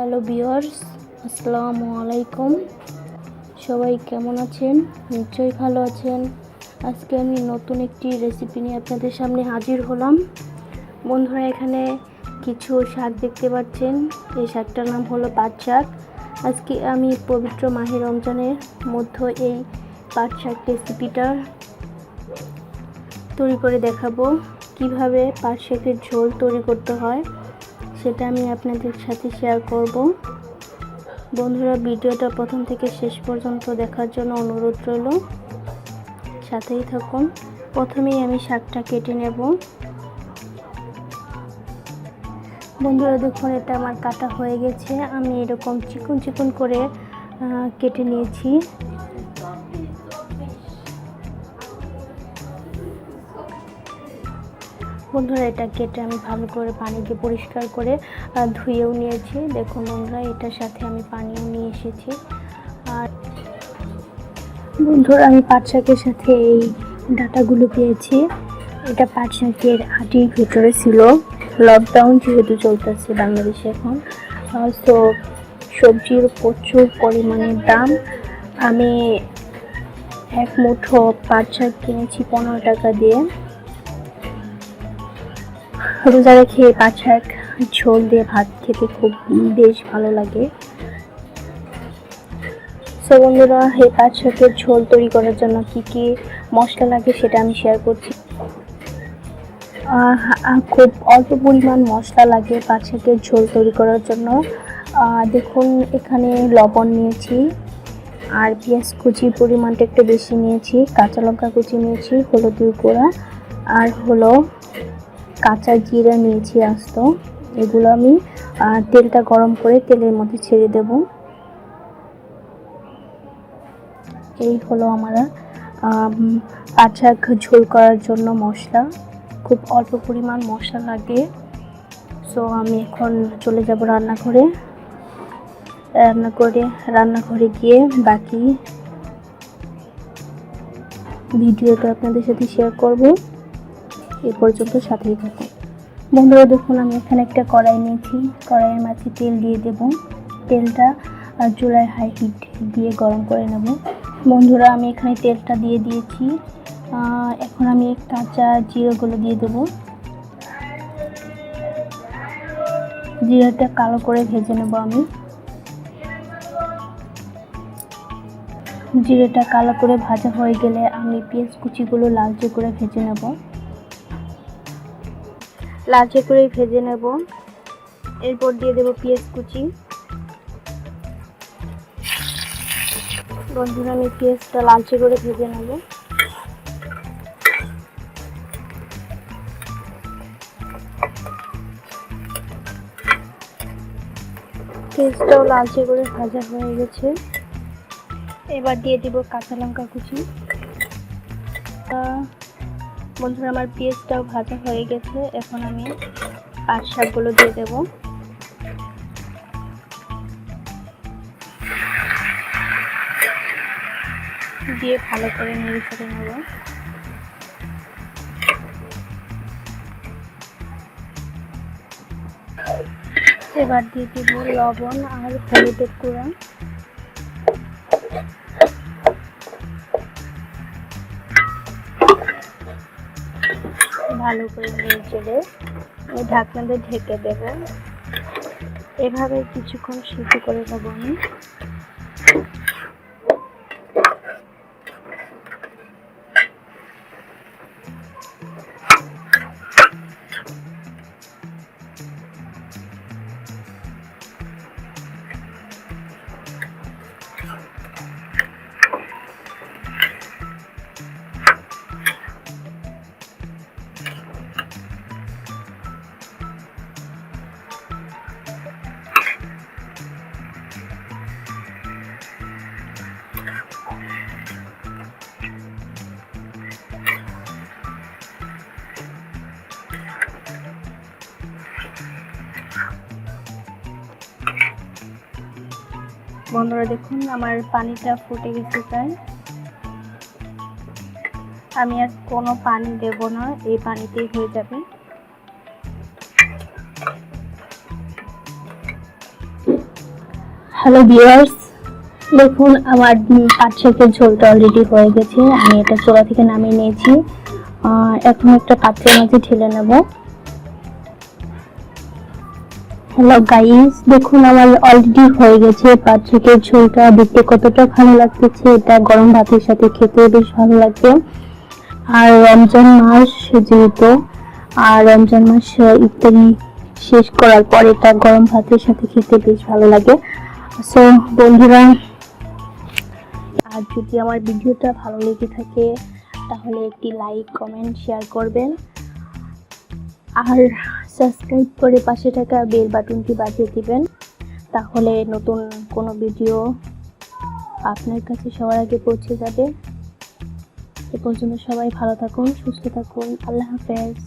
Hello viewers, আসসালামু আলাইকুম। সবাই কেমন আছেন? নিশ্চয়ই ভালো আছেন। আজকে আমি নতুন একটি রেসিপি নিয়ে আপনাদের সামনে হাজির হলাম। বন্ধুরা, এখানে কিছু শাক দেখতে পাচ্ছেন। এই শাকটার নাম হলো পাট শাক। আজকে আমি পবিত্র মাহে রমজানের মধ্যে এই পাট শাক রেসিপিটা তৈরি করে দেখাবো। কিভাবে পাট শাকের ঝোল তৈরি করতে হয় সেটা আমি আপনাদের সাথে শেয়ার করব। বন্ধুরা, ভিডিওটা প্রথম থেকে শেষ পর্যন্ত দেখার জন্য অনুরোধ রইল, সাথেই থাকুন। প্রথমেই আমি শাকটা কেটে নেব। বন্ধুরা দেখুন, এটা আমার কাটা হয়ে গেছে। আমি এরকম চিকন চিকন করে কেটে নিয়েছি। বন্ধুরা, এটা কেটে আমি ভালো করে পানিকে পরিষ্কার করে ধুয়েও নিয়েছি। দেখুন বন্ধুরা, এটার সাথে আমি পানিও নিয়ে এসেছি। আর বন্ধুরা, আমি পাট শাকের সাথে এই ডাঁটাগুলো পেয়েছি। এটা পাট শাকের আটির ভিতরে ছিল। লকডাউন যেহেতু চলতেছে বাংলাদেশে এখন, তো সবজির প্রচুর পরিমাণে দাম। আমি এক মুঠো পাট শাক কিনেছি 15 টাকা দিয়ে। রোজা রেখে পাট শাক ঝোল দিয়ে ভাত খেতে খুব বেশ ভালো লাগে। সো বন্ধুরা, এই পাট শাকের ঝোল তৈরি করার জন্য কি কি মশলা লাগে সেটা আমি শেয়ার করছি। খুব অল্প পরিমাণ মশলা লাগে পাট শাকের ঝোল তৈরি করার জন্য। দেখুন, এখানে লবণ নিয়েছি, আর পেঁয়াজ কুচির পরিমাণটা একটু বেশি নিয়েছি, কাঁচা লঙ্কা কুচি নিয়েছি, হলুদের গুঁড়া, আর হলো কাঁচা জিরা নিয়েছি আস্ত। এগুলো আমি তেলটা গরম করে তেলের মধ্যে ছেড়ে দেব। এই হলো আমার পাট শাক ঝোল করার জন্য মশলা। খুব অল্প পরিমাণ মশলা লাগে। সো আমি এখন চলে যাব রান্নাঘরে গিয়ে বাকি ভিডিওটা আপনাদের সাথে শেয়ার করব। এ পর্যন্ত সাথেই থাকুন। বন্ধুরা দেখুন, আমি এখানে একটা কড়াই নিয়েছি। কড়াইয়ের মাঝে তেল দিয়ে দেব। তেলটা চুলায় হাই হিট দিয়ে গরম করে নেব। বন্ধুরা, আমি এখানে তেলটা দিয়ে দিয়েছি। এখন আমি কাঁচা জিরাগুলো দিয়ে দেব। জিরাটা কালো করে ভেজে নেব আমি। জিরাটা কালো করে ভাজা হয়ে গেলে আমি পেঁয়াজ কুচিগুলো লালচে করে ভেজে নেব। এরপর দিয়ে দেব পেঁয়াজ কুচি। বন্ধুরা, আমি পেঁয়াজটা লালচে করে ভেজে নেব। পেঁয়াজটাও লালচে করে ভাজা হয়ে গেছে। এবার দিয়ে দিব কাঁচা লঙ্কা কুচি। বন্ধুরা, আমার পেঁয়াজটাও ভাজা হয়ে গেছে। এখন আমি পাট শাকগুলো দিয়ে দেব। দিয়ে ভালো করে নেড়ে চেড়ে নেব। এবার দিয়ে দিব লবণ আর হলুদের গুঁড়া। ভালো করে নেড়ে চেড়ে ঢাকনা দিয়ে ঢেকে দেব। এভাবে কিছুক্ষণ সিদ্ধ করে নেব আমি। বন্ধুরা দেখুন, আমার পানিটা ফুটে গেছে প্রায়। আমি আর কোনো পানি দেব না, এই পানিতেই হয়ে যাবে। হ্যালো ভিউয়ার্স, দেখুন আমার পাট শাকের ঝোলটা অলরেডি হয়ে গেছে। আমি এটা চুলা থেকে নামিয়ে নিয়েছি। এখন একটা পাত্রের মাঝে ঢেলে নেব। হ্যালো গাইস, দেখুন আমার অলরেডি হয়ে গেছে পাট শাকের ঝোলটা। দেখতে কতটা ভালো লাগতেছে, এটা গরম ভাতের সাথে খেতে বেশ ভালো লাগবে। আর রমজান মাস যেহেতু, আর রমজান মাস ইফতারি শেষ করার পর এটা গরম ভাতের সাথে খেতে বেশ ভালো লাগে। সো বন্ধুরা, আর যদি আমার ভিডিওটা ভালো লেগে থাকে তাহলে একটি লাইক, কমেন্ট, শেয়ার করবেন। আর সাবস্ক্রাইব করে পাশে থাকা বেল বাটনটি বাজিয়ে দিবেন, তাহলে নতুন কোনো ভিডিও আপনার কাছে সবার আগে পৌঁছে যাবে। এ পর্যন্ত সবাই ভালো থাকুন, সুস্থ থাকুন। আল্লাহ হাফেজ।